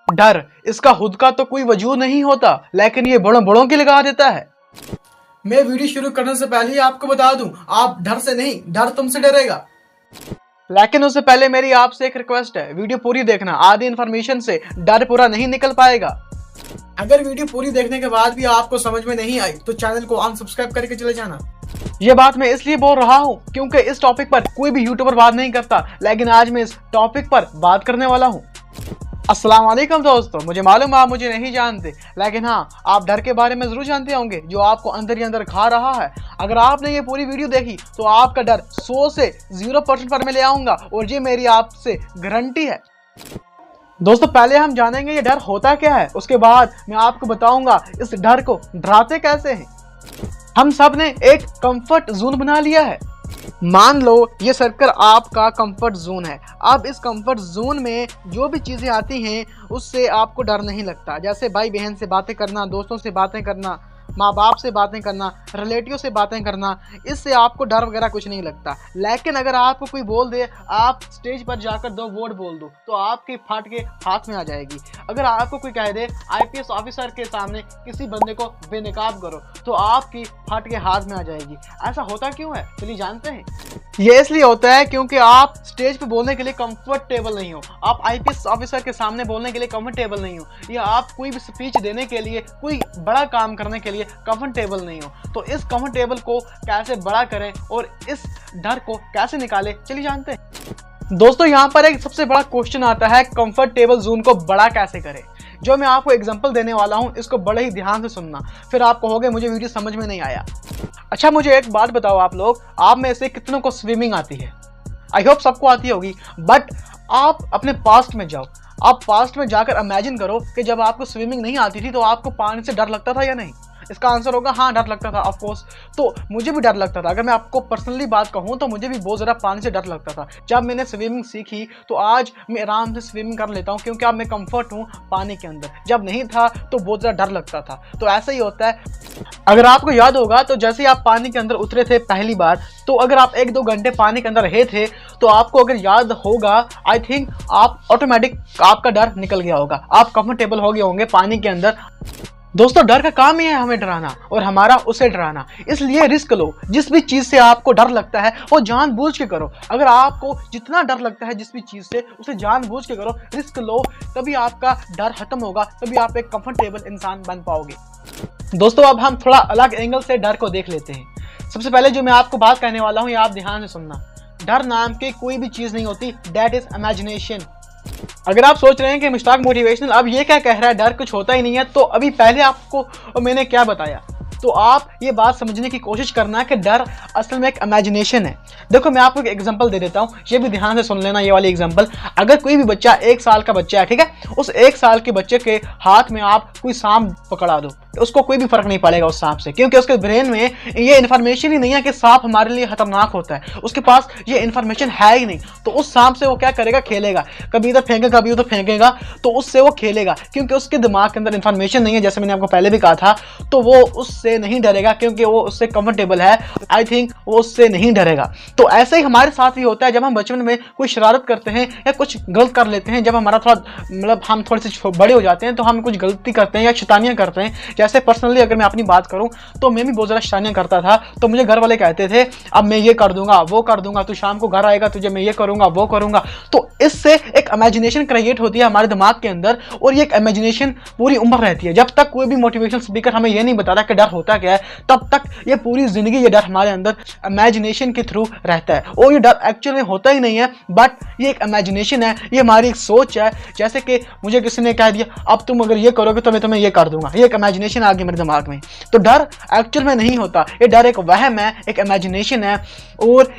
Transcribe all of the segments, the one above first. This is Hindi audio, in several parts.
डर, इसका खुद का तो कोई वजूद नहीं होता, लेकिन ये बड़ों बड़ों की लगा देता है। मैं वीडियो शुरू करने से पहले ही आपको बता दूं, आप डर से नहीं, डर तुमसे डरेगा। लेकिन उससे पहले मेरी आपसे एक रिक्वेस्ट है, वीडियो पूरी देखना। आधी इन्फॉर्मेशन से डर पूरा नहीं निकल पाएगा। अगर वीडियो पूरी देखने के बाद भी आपको समझ में नहीं आई तो चैनल को अनसब्सक्राइब करके चले जाना। ये बात मैं इसलिए बोल रहा हूँ क्योंकि इस टॉपिक पर कोई भी यूट्यूबर बात नहीं करता, लेकिन आज मैं इस टॉपिक पर बात करने वाला हूँ। अस्सलाम वालेकुम दोस्तों, मुझे मालूम है आप मुझे नहीं जानते, लेकिन हाँ, आप डर के बारे में जरूर जानते होंगे जो आपको अंदर ही अंदर खा रहा है। अगर आपने ये पूरी वीडियो देखी तो आपका डर 100 से 0% पर मैं ले आऊंगा, और ये मेरी आपसे गारंटी है। दोस्तों, पहले हम जानेंगे ये डर होता क्या है, उसके बाद मैं आपको बताऊंगा इस डर को डराते कैसे हैं। हम सब ने एक कंफर्ट जोन बना लिया है। मान लो ये सर्कल आपका कंफर्ट जोन है। अब इस कंफर्ट जोन में जो भी चीज़ें आती हैं उससे आपको डर नहीं लगता। जैसे भाई बहन से बातें करना, दोस्तों से बातें करना, माँ बाप से बातें करना, रिलेटिव से बातें करना, इससे आपको डर वगैरह कुछ नहीं लगता। लेकिन अगर आपको कोई बोल दे, आप स्टेज पर जाकर 2 वर्ड बोल दो तो आपके फट के हाथ में आ जाएगी। अगर आपको कोई कह दे IPS ऑफिसर के सामने किसी बंदे को बेनकाब करो तो आपकी फट के हाथ में आ जाएगी। ऐसा होता क्यों है चलिए जानते हैं। ये इसलिए होता है क्योंकि आप स्टेज पे बोलने के लिए कंफर्टेबल नहीं हो, आप IPS ऑफिसर के सामने बोलने के लिए कंफर्टेबल नहीं हो, या आप कोई भी स्पीच देने के लिए, कोई बड़ा काम करने के लिए कंफर्टेबल नहीं हो। तो इस कंफर्टेबल को कैसे बड़ा करें और इस डर को कैसे निकालें, चलिए जानते हैं। दोस्तों, यहाँ पर एक सबसे बड़ा क्वेश्चन आता है, कंफर्टेबल जोन को बड़ा कैसे करें। जो मैं आपको एग्जांपल देने वाला हूँ, इसको बड़े ही ध्यान से सुनना, फिर आप कहोगे मुझे वीडियो समझ में नहीं आया। अच्छा, मुझे एक बात बताओ, आप लोग, आप में से कितनों को स्विमिंग आती है? आई होप सबको आती होगी। बट आप अपने पास्ट में जाओ, आप पास्ट में जाकर इमेजिन करो कि जब आपको स्विमिंग नहीं आती थी तो आपको पानी से डर लगता था या नहीं। इसका आंसर होगा हाँ, डर लगता था। ऑफ कोर्स, तो मुझे भी डर लगता था। अगर मैं आपको पर्सनली बात कहूँ तो मुझे भी बहुत ज़्यादा पानी से डर लगता था। जब मैंने स्विमिंग सीखी तो आज मैं आराम से स्विमिंग कर लेता हूँ, क्योंकि अब मैं कंफर्ट हूँ पानी के अंदर। जब नहीं था तो बहुत ज़्यादा डर लगता था। तो ऐसा ही होता है। अगर आपको याद होगा तो जैसे ही आप पानी के अंदर उतरे थे पहली बार, तो अगर आप 1-2 घंटे पानी के अंदर रहे थे तो आपको अगर याद होगा, आई थिंक आप ऑटोमेटिक आपका डर निकल गया होगा, आप कंफर्टेबल हो गए होंगे पानी के अंदर। दोस्तों, डर का काम ही है हमें डराना और हमारा उसे डराना। इसलिए रिस्क लो। जिस भी चीज़ से आपको डर लगता है वो जानबूझ के करो। अगर आपको जितना डर लगता है जिस भी चीज़ से, उसे जानबूझ के करो, रिस्क लो, तभी आपका डर खत्म होगा, तभी आप एक कंफर्टेबल इंसान बन पाओगे। दोस्तों, अब हम थोड़ा अलग एंगल से डर को देख लेते हैं। सबसे पहले जो मैं आपको बात कहने वाला हूँ, ये आप ध्यान से सुनना। डर नाम की कोई भी चीज़ नहीं होती, दैट इज इमेजिनेशन। अगर आप सोच रहे हैं कि मुश्ताक मोटिवेशनल अब ये क्या कह रहा है, डर कुछ होता ही नहीं है, तो अभी पहले आपको मैंने क्या बताया, तो आप ये बात समझने की कोशिश करना कि डर असल में एक इमेजिनेशन है। देखो, मैं आपको एक एग्जांपल दे देता हूँ, ये भी ध्यान से सुन लेना, ये वाली एग्जांपल। अगर कोई भी बच्चा 1 साल का बच्चा है, ठीक है, उस 1 साल के बच्चे के हाथ में आप कोई सांप पकड़ा दो, उसको कोई भी फर्क नहीं पड़ेगा उस सांप से, क्योंकि उसके ब्रेन में ये इन्फॉर्मेशन ही नहीं है कि सांप हमारे लिए खतरनाक होता है। उसके पास ये इन्फॉर्मेशन है ही नहीं। तो उस सांप से वो क्या करेगा, खेलेगा, कभी इधर फेंकेगा कभी उधर फेंकेगा, तो उससे वो खेलेगा, क्योंकि उसके दिमाग के अंदर इन्फॉर्मेशन नहीं है, जैसे मैंने आपको पहले भी कहा था। तो वो उससे नहीं डरेगा क्योंकि वो उससे कंफर्टेबल है। आई थिंक वो उससे नहीं डरेगा। तो ऐसे ही हमारे साथ भी होता है। जब हम बचपन में कोई शरारत करते हैं या कुछ गलत कर लेते हैं, जब हमारा थोड़ा मतलब हम थोड़े से बड़े हो जाते हैं तो हम कुछ गलती करते हैं या शैतानियां करते हैं। जैसे पर्सनली अगर मैं अपनी बात करूं तो मैं भी बहुत ज़्यादा शैतानियां करता था। तो मुझे घर वाले कहते थे अब मैं ये कर दूंगा, वो कर दूंगा, तू शाम को घर आएगा, तुझे मैं ये करूंगा, वो करूंगा। तो इससे एक इमेजिनेशन क्रिएट होती है हमारे दिमाग के अंदर, और ये एक इमेजिनेशन पूरी उम्र रहती है। जब तक कोई भी मोटिवेशनल स्पीकर हमें ये नहीं बताता कि डर होता क्या है, तब तक ये पूरी जिंदगी ये डर हमारे अंदर इमेजिनेशन के थ्रू रहता है। और ये डर एक्चुअल में होता ही नहीं है, बट ये एक इमेजिनेशन है, ये हमारी एक सोच है। जैसे कि मुझे किसी ने कह दिया अब तुम अगर ये करोगे तो मैं तुम्हें ये कर दूंगा, ये एक इमेजिनेशन आ गई मेरे दिमाग में। तो डर एक्चुअल में नहीं होता, ये डर एक वहम है, एक इमेजिनेशन है। और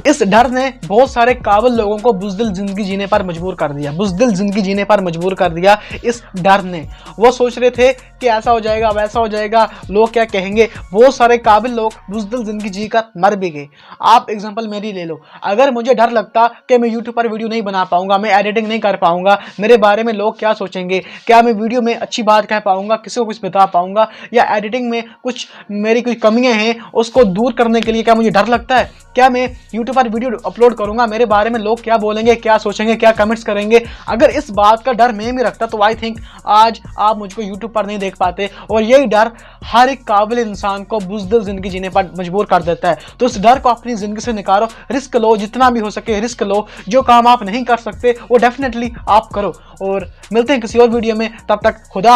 इस डर ने बहुत सारे काबिल लोगों को बुज़दिल जिंदगी जीने पर मजबूर कर दिया, बुज़दिल जिंदगी जीने पर मजबूर कर दिया इस डर ने। वो सोच रहे थे कि ऐसा हो जाएगा वैसा हो जाएगा, लोग क्या कहेंगे। बहुत सारे काबिल लोग बुज़दिल जिंदगी जी कर मर भी गए। आप एग्जांपल मेरी ले लो, अगर मुझे डर लगता कि मैं यूट्यूब पर वीडियो नहीं बना पाऊंगा, मैं एडिटिंग नहीं कर पाऊंगा, मेरे बारे में लोग क्या सोचेंगे, क्या मैं वीडियो में अच्छी बात कह पाऊंगा, किसी को कुछ बता पाऊंगा, या एडिटिंग में कुछ मेरी कुछ कमियां हैं उसको दूर करने के लिए क्या मुझे डर लगता है। क्या मैं यूट्यूब पर वीडियो अपलोड करूंगा, मेरे बारे में लोग क्या बोलेंगे, क्या सोचेंगे, क्या कमेंट्स करेंगे। अगर इस बात का डर मैं भी रखता तो आई थिंक आज आप मुझको यूट्यूब पर नहीं देख पाते। और यही डर हर एक काबिल इंसान को बुज़दिल जिंदगी जीने पर मजबूर कर देता है। तो इस डर को अपनी जिंदगी से निकालो, रिस्क लो, जितना भी हो सके रिस्क लो। जो काम आप नहीं कर सकते वो डेफिनेटली आप करो। और मिलते हैं किसी और वीडियो में, तब तक खुदा।